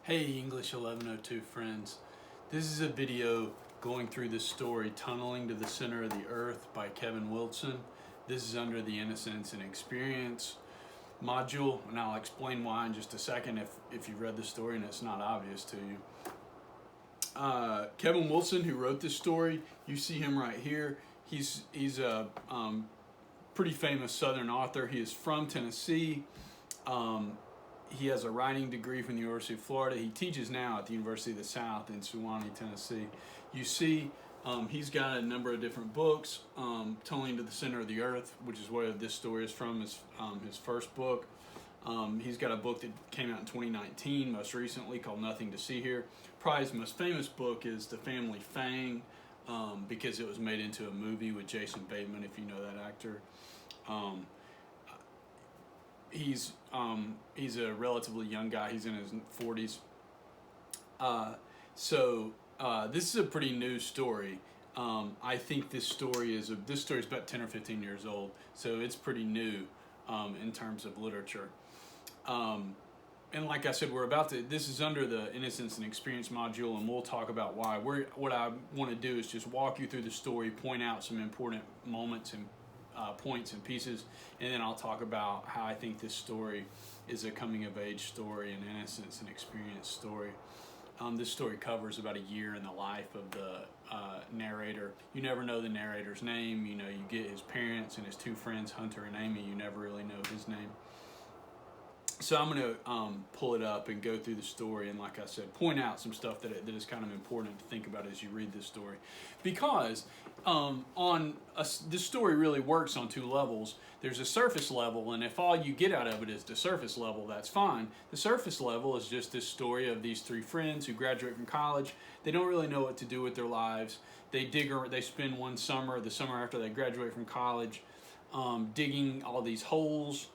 Hey English 1102 friends, this is a video going through the story Tunneling to the Center of the Earth by Kevin Wilson. This is under the Innocence and Experience module, and I'll explain why in just a second if you've read the story and it's not obvious to you. Kevin Wilson, who wrote this story, you see him right here. He's a pretty famous Southern author. He is from Tennessee. He has a writing degree from the University of Florida. He teaches now at the University of the South in Sewanee, Tennessee. You see, he's got a number of different books. Tunneling to the Center of the Earth, which is where this story is from, is his first book. He's got a book that came out in 2019, most recently, called Nothing to See Here. Probably his most famous book is The Family Fang, because it was made into a movie with Jason Bateman, if you know that actor. He's a relatively young guy. He's in his 40s. This is a pretty new story. I think this story is about 10 or 15 years old, so it's pretty new in terms of literature. And like I said, this is under the Innocence and Experience module, and we'll talk about why. What I want to do is just walk you through the story, point out some important moments and points and pieces, and then I'll talk about how I think this story is a coming-of-age story, an innocence and experience story. This story covers about a year in the life of the narrator. You never know the narrator's name. You get his parents and his two friends, Hunter and Amy. You never really know his name. So I'm going to pull it up and go through the story, and like I said, point out some stuff that is kind of important to think about as you read this story. Because this story really works on two levels. There's a surface level, and if all you get out of it is the surface level, that's fine. The surface level is just this story of these three friends who graduate from college. They don't really know what to do with their lives. They spend one summer, the summer after they graduate from college, digging all these holes.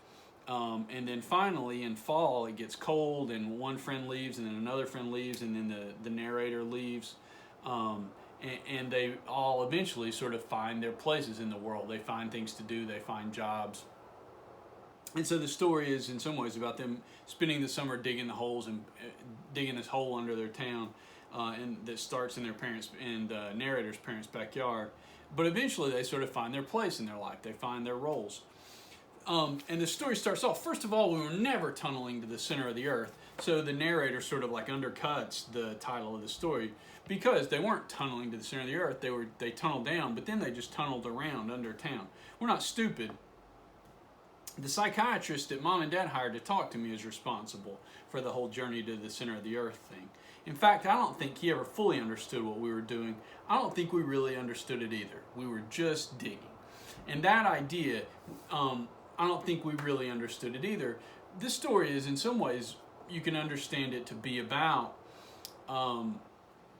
And then finally in fall it gets cold, and one friend leaves, and then another friend leaves, and then the narrator leaves, and they all eventually sort of find their places in the world. They find things to do, they find jobs, and so the story is in some ways about them spending the summer digging the holes and digging this hole under their town, and that starts in the narrator's parents' backyard. But eventually they sort of find their place in their life. They find their roles. And the story starts off, first of all, we were never tunneling to the center of the earth. So the narrator sort of like undercuts the title of the story, because they weren't tunneling to the center of the earth. They tunneled down, but then they just tunneled around under town. We're not stupid. The psychiatrist that Mom and Dad hired to talk to me is responsible for the whole journey to the center of the earth thing. In fact, I don't think he ever fully understood what we were doing. I don't think we really understood it either. We were just digging. And that idea, I don't think we really understood it either. This story is, in some ways, you can understand it to be about,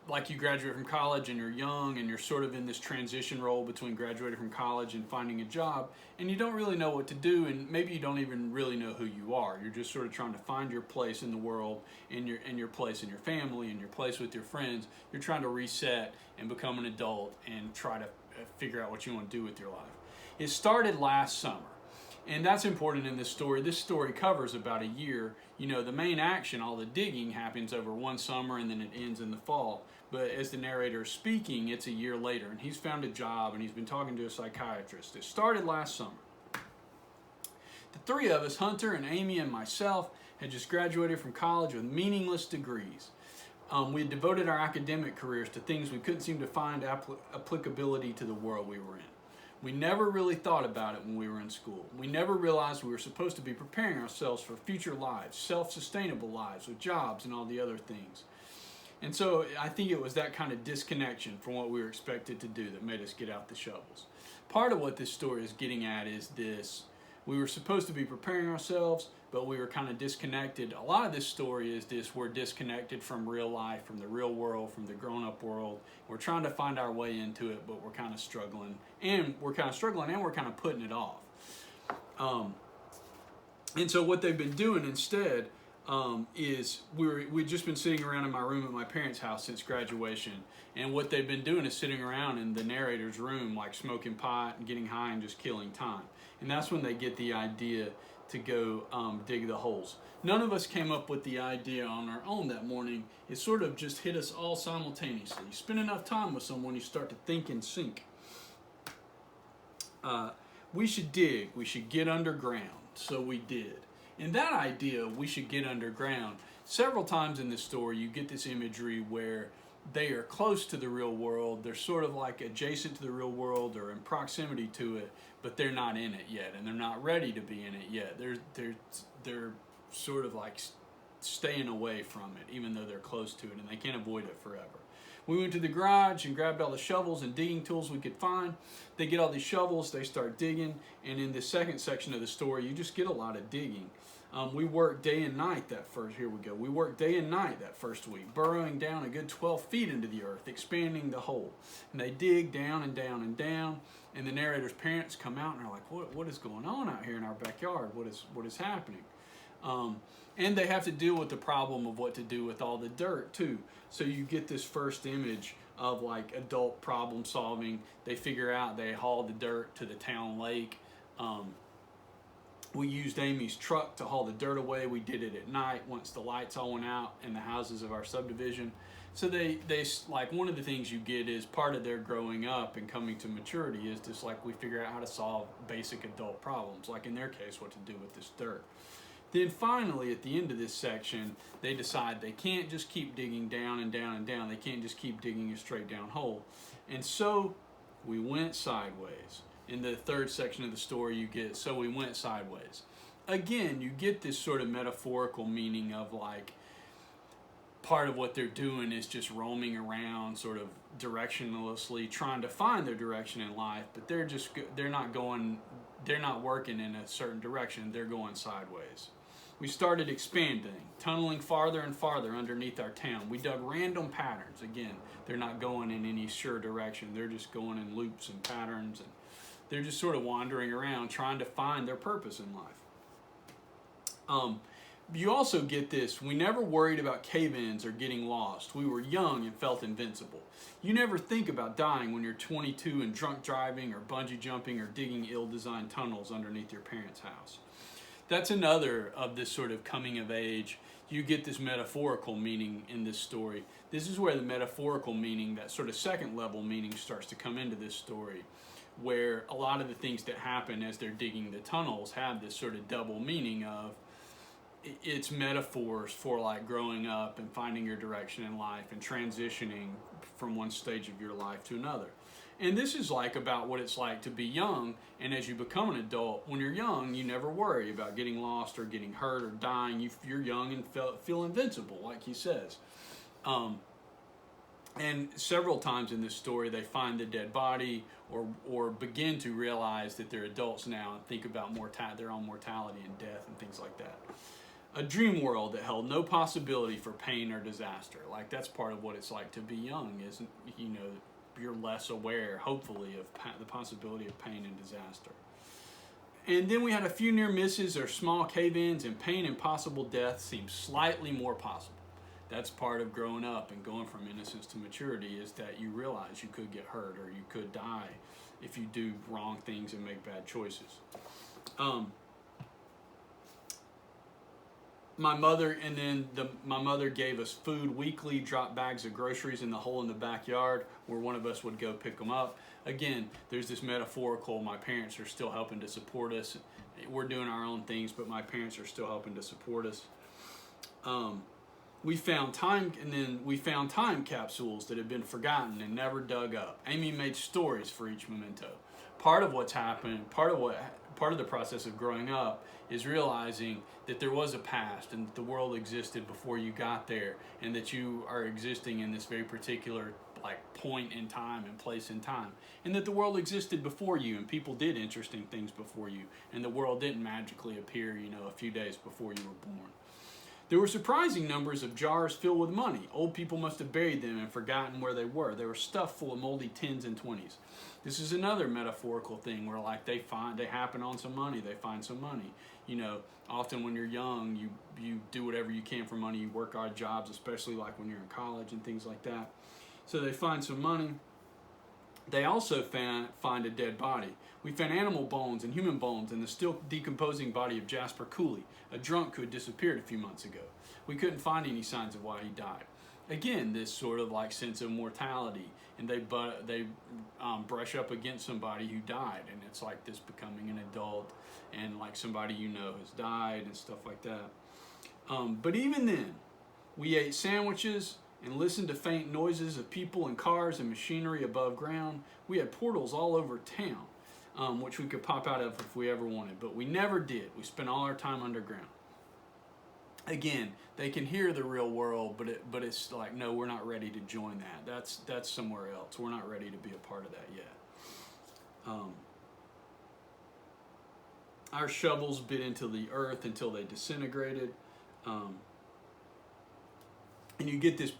like you graduate from college and you're young and you're sort of in this transition role between graduating from college and finding a job, and you don't really know what to do, and maybe you don't even really know who you are. You're just sort of trying to find your place in the world, and your place in your family, and your place with your friends. You're trying to reset and become an adult and try to figure out what you want to do with your life. It started last summer. And that's important in this story. This story covers about a year. The main action, all the digging, happens over one summer, and then it ends in the fall. But as the narrator is speaking, it's a year later, and he's found a job, and he's been talking to a psychiatrist. It started last summer. The three of us, Hunter and Amy and myself, had just graduated from college with meaningless degrees. We had devoted our academic careers to things we couldn't seem to find applicability to the world we were in. We never really thought about it when we were in school. We never realized we were supposed to be preparing ourselves for future lives, self-sustainable lives with jobs and all the other things. And so I think it was that kind of disconnection from what we were expected to do that made us get out the shovels. Part of what this story is getting at is this. We were supposed to be preparing ourselves, but we were kind of disconnected. A lot of this story is this: we're disconnected from real life, from the real world, from the grown-up world. We're trying to find our way into it, but we're kind of struggling. And we're kind of putting it off. And so what they've been doing instead is we've just been sitting around in my room at my parents' house since graduation. And what they've been doing is sitting around in the narrator's room, like smoking pot and getting high and just killing time. And that's when they get the idea to go dig the holes. None of us came up with the idea on our own that morning. It sort of just hit us all simultaneously. You spend enough time with someone, you start to think in sync. We should dig. We should get underground. So we did. And that idea, we should get underground, several times in this story you get this imagery where they are close to the real world. They're sort of like adjacent to the real world or in proximity to it, but they're not in it yet, and they're not ready to be in it yet. They're sort of like staying away from it, even though they're close to it, and they can't avoid it forever. We went to the garage and grabbed all the shovels and digging tools we could find. They get all these shovels, they start digging, and in the second section of the story, you just get a lot of digging. We worked day and night We worked day and night that first week, burrowing down a good 12 feet into the earth, expanding the hole. And they dig down and down and down, and the narrator's parents come out and are like, what is going on out here in our backyard? What is happening? And they have to deal with the problem of what to do with all the dirt too. So you get this first image of like adult problem solving. They figure out they haul the dirt to the town lake. We used Amy's truck to haul the dirt away. We did it at night once the lights all went out in the houses of our subdivision. So they like, one of the things you get is part of their growing up and coming to maturity is just like we figure out how to solve basic adult problems, like in their case what to do with this dirt. Then finally, at the end of this section, they decide they can't just keep digging down and down and down. They can't just keep digging a straight down hole. And so we went sideways. In the third section of the story, you get, so we went sideways. Again, you get this sort of metaphorical meaning of like, part of what they're doing is just roaming around sort of directionlessly, trying to find their direction in life, but they're not working in a certain direction. They're going sideways. We started expanding, tunneling farther and farther underneath our town. We dug random patterns. Again, they're not going in any sure direction. They're just going in loops and patterns, and they're just sort of wandering around trying to find their purpose in life. You also get this, we never worried about cave-ins or getting lost. We were young and felt invincible. You never think about dying when you're 22 and drunk driving or bungee jumping or digging ill-designed tunnels underneath your parents' house. That's another of this sort of coming of age. You get this metaphorical meaning in this story. This is where the metaphorical meaning, that sort of second level meaning, starts to come into this story, where a lot of the things that happen as they're digging the tunnels have this sort of double meaning of, it's metaphors for like growing up and finding your direction in life and transitioning from one stage of your life to another. And this is like about what it's like to be young, and as you become an adult, when you're young, you never worry about getting lost or getting hurt or dying. You're young and feel invincible, like he says. And several times in this story, they find the dead body or begin to realize that they're adults now and think about their own mortality and death and things like that. A dream world that held no possibility for pain or disaster. Like, that's part of what it's like to be young, is, you're less aware, hopefully, of the possibility of pain and disaster. And then we had a few near misses or small cave-ins, and pain and possible death seemed slightly more possible. That's part of growing up and going from innocence to maturity, is that you realize you could get hurt or you could die if you do wrong things and make bad choices. My mother gave us food weekly, dropped bags of groceries in the hole in the backyard where one of us would go pick them up. Again, there's this metaphorical, my parents are still helping to support us. We're doing our own things, but my parents are still helping to support us. We found time capsules that had been forgotten and never dug up. Amy made stories for each memento. Part of what's happened, part of the process of growing up is realizing that there was a past and that the world existed before you got there, and that you are existing in this very particular point in time and place in time, and that the world existed before you and people did interesting things before you, and the world didn't magically appear a few days before you were born. There were surprising numbers of jars filled with money. Old people must have buried them and forgotten where they were. They were stuffed full of moldy 10s and 20s. This is another metaphorical thing where they happen on some money, they find some money. Often when you're young, you do whatever you can for money, you work odd jobs, especially like when you're in college and things like that. So they find some money. They also find a dead body. We found animal bones and human bones in the still decomposing body of Jasper Cooley, a drunk who had disappeared a few months ago. We couldn't find any signs of why he died. Again, this sort of like sense of mortality, and they brush up against somebody who died, and it's like this becoming an adult, and like somebody you know has died and stuff like that. But even then, we ate sandwiches and listened to faint noises of people and cars and machinery above ground. We had portals all over town, which we could pop out of if we ever wanted, but we never did. We spent all our time underground. Again, they can hear the real world, but it's like, no, we're not ready to join that. That's somewhere else. We're not ready to be a part of that yet. Our shovels bit into the earth until they disintegrated. And you get this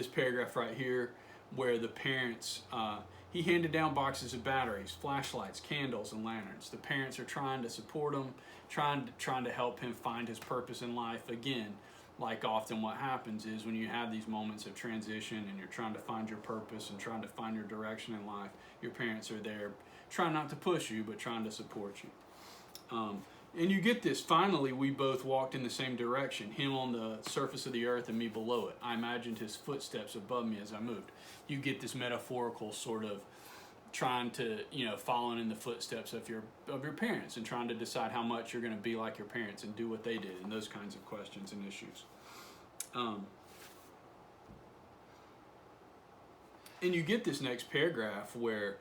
paragraph right here where the parents, he handed down boxes of batteries, flashlights, candles, and lanterns. The parents are trying to support him, trying to help him find his purpose in life. Again, like often what happens is when you have these moments of transition and you're trying to find your purpose and trying to find your direction in life, your parents are there trying not to push you, but trying to support you. And you get this, finally we both walked in the same direction, him on the surface of the earth and me below it. I imagined his footsteps above me as I moved. You get this metaphorical sort of trying to, following in the footsteps of your parents and trying to decide how much you're going to be like your parents and do what they did, and those kinds of questions and issues. And you get this next paragraph where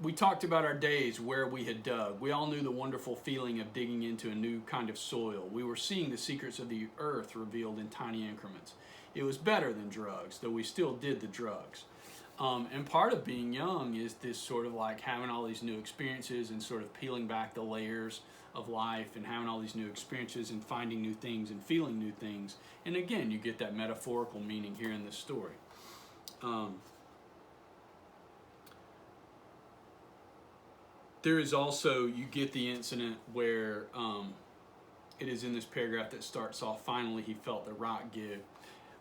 we talked about our days where we had dug. We all knew the wonderful feeling of digging into a new kind of soil. We were seeing the secrets of the earth revealed in tiny increments. It was better than drugs, though we still did the drugs. And part of being young is this sort of like having all these new experiences and sort of peeling back the layers of life and having all these new experiences and finding new things and feeling new things. And again, you get that metaphorical meaning here in this story. There is also, you get the incident where it is in this paragraph that starts off, finally he felt the rock give,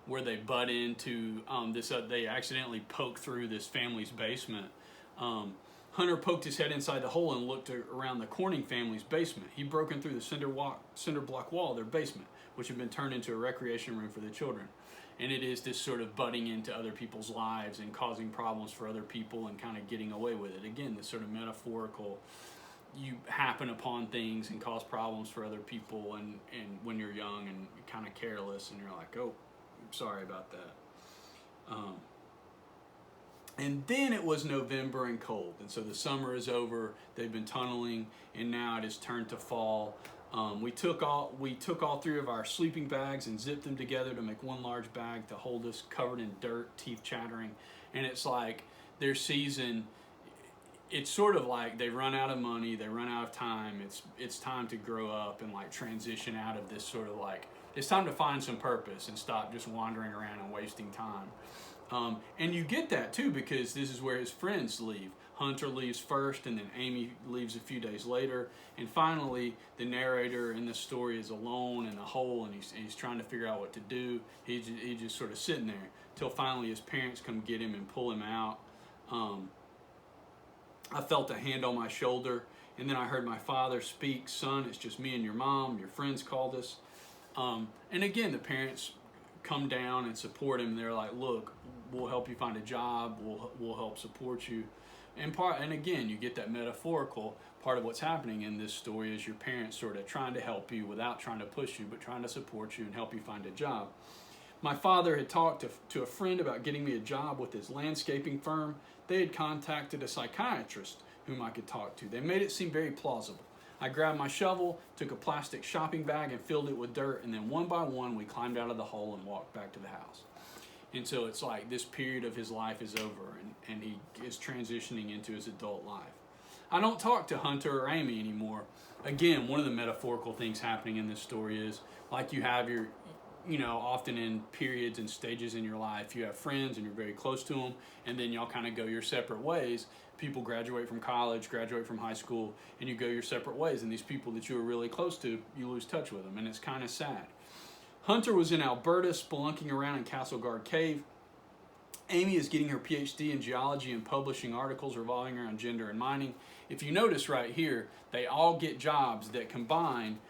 where they butt into they accidentally poke through this family's basement. Hunter poked his head inside the hole and looked around the Corning family's basement. He'd broken through the cinder block wall of their basement, which had been turned into a recreation room for the children. And it is this sort of butting into other people's lives and causing problems for other people and kind of getting away with it. Again, this sort of metaphorical, you happen upon things and cause problems for other people and when you're young and kind of careless and you're like, oh, I'm sorry about that. And then it was November and cold. And so the summer is over, they've been tunneling, and now it has turned to fall. We took all three of our sleeping bags and zipped them together to make one large bag to hold us, covered in dirt, teeth chattering. And it's like their season, it's sort of like they run out of money, they run out of time. It's time to grow up and like transition out of this sort of like, it's time to find some purpose and stop just wandering around and wasting time. And you get that too because this is where his friends leave. Hunter leaves first, and then Amy leaves a few days later. And finally, the narrator in this story is alone in a hole, and he's trying to figure out what to do. He's just sort of sitting there till finally his parents come get him and pull him out. I felt a hand on my shoulder, and then I heard my father speak, "Son, it's just me and your mom. Your friends called us." And again, the parents come down and support him. They're like, "Look, we'll help you find a job. We'll help support you." And again, you get that metaphorical part of what's happening in this story is your parents sort of trying to help you without trying to push you, but trying to support you and help you find a job. My father had talked to a friend about getting me a job with his landscaping firm. They had contacted a psychiatrist whom I could talk to. They made it seem very plausible. I grabbed my shovel, took a plastic shopping bag and filled it with dirt, and then one by one we climbed out of the hole and walked back to the house. And so it's like this period of his life is over, and he is transitioning into his adult life. I don't talk to Hunter or Amy anymore. Again, one of the metaphorical things happening in this story is like you have your, often in periods and stages in your life, you have friends and you're very close to them, and then y'all kind of go your separate ways. People graduate from college, graduate from high school, and you go your separate ways. And these people that you were really close to, you lose touch with them, and it's kind of sad. Hunter was in Alberta spelunking around in Castleguard Cave, Amy is getting her PhD in geology and publishing articles revolving around gender and mining. If you notice right here, they all get jobs that combine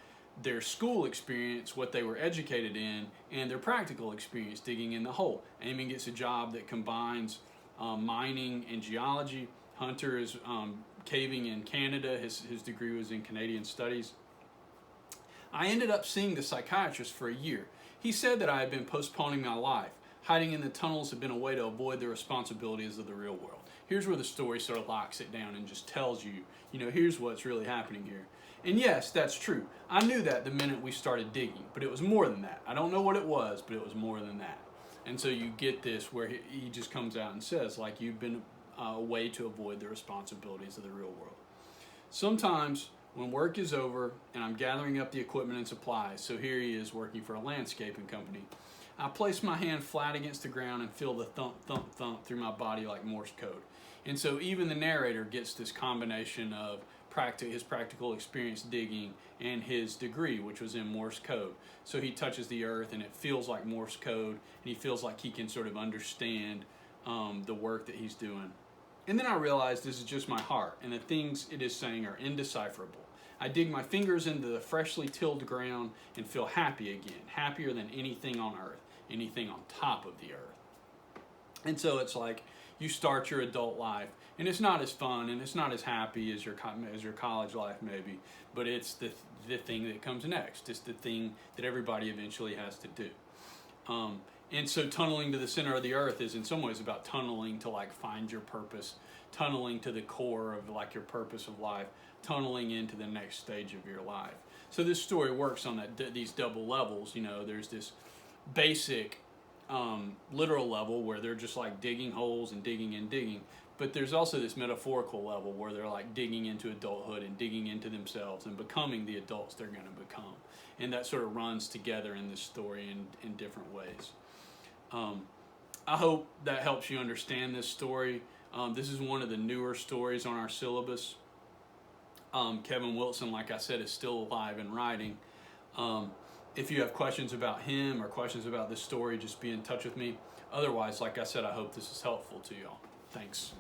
their school experience, what they were educated in, and their practical experience digging in the hole. Amy gets a job that combines mining and geology. Hunter is caving in Canada. His degree was in Canadian studies. I ended up seeing the psychiatrist for a year. He said that I had been postponing my life. Hiding in the tunnels had been a way to avoid the responsibilities of the real world. Here's where the story sort of locks it down and just tells you, here's what's really happening here. And yes, that's true. I knew that the minute we started digging, but it was more than that. I don't know what it was, but it was more than that. And so you get this where he just comes out and says, like, you've been a way to avoid the responsibilities of the real world. Sometimes when work is over and I'm gathering up the equipment and supplies, so here he is working for a landscaping company, I place my hand flat against the ground and feel the thump, thump, thump through my body like Morse code. And so even the narrator gets this combination of his practical experience digging and his degree, which was in Morse code. So he touches the earth and it feels like Morse code, and he feels like he can sort of understand the work that he's doing. And then I realized this is just my heart, and the things it is saying are indecipherable. I dig my fingers into the freshly tilled ground and feel happy again, happier than anything on earth, anything on top of the earth. And so it's like you start your adult life, and it's not as fun and it's not as happy as your college life maybe, but it's the thing that comes next. It's the thing that everybody eventually has to do. And so tunneling to the center of the earth is in some ways about tunneling to like find your purpose, tunneling to the core of like your purpose of life, tunneling into the next stage of your life. So this story works on these double levels. There's this basic literal level where they're just like digging holes and digging and digging, but there's also this metaphorical level where they're like digging into adulthood and digging into themselves and becoming the adults they're going to become. And that sort of runs together in this story in different ways. I hope that helps you understand this story. This is one of the newer stories on our syllabus. Kevin Wilson, like I said, is still alive and writing. If you have questions about him or questions about this story, just be in touch with me. Otherwise, like I said, I hope this is helpful to y'all. Thanks.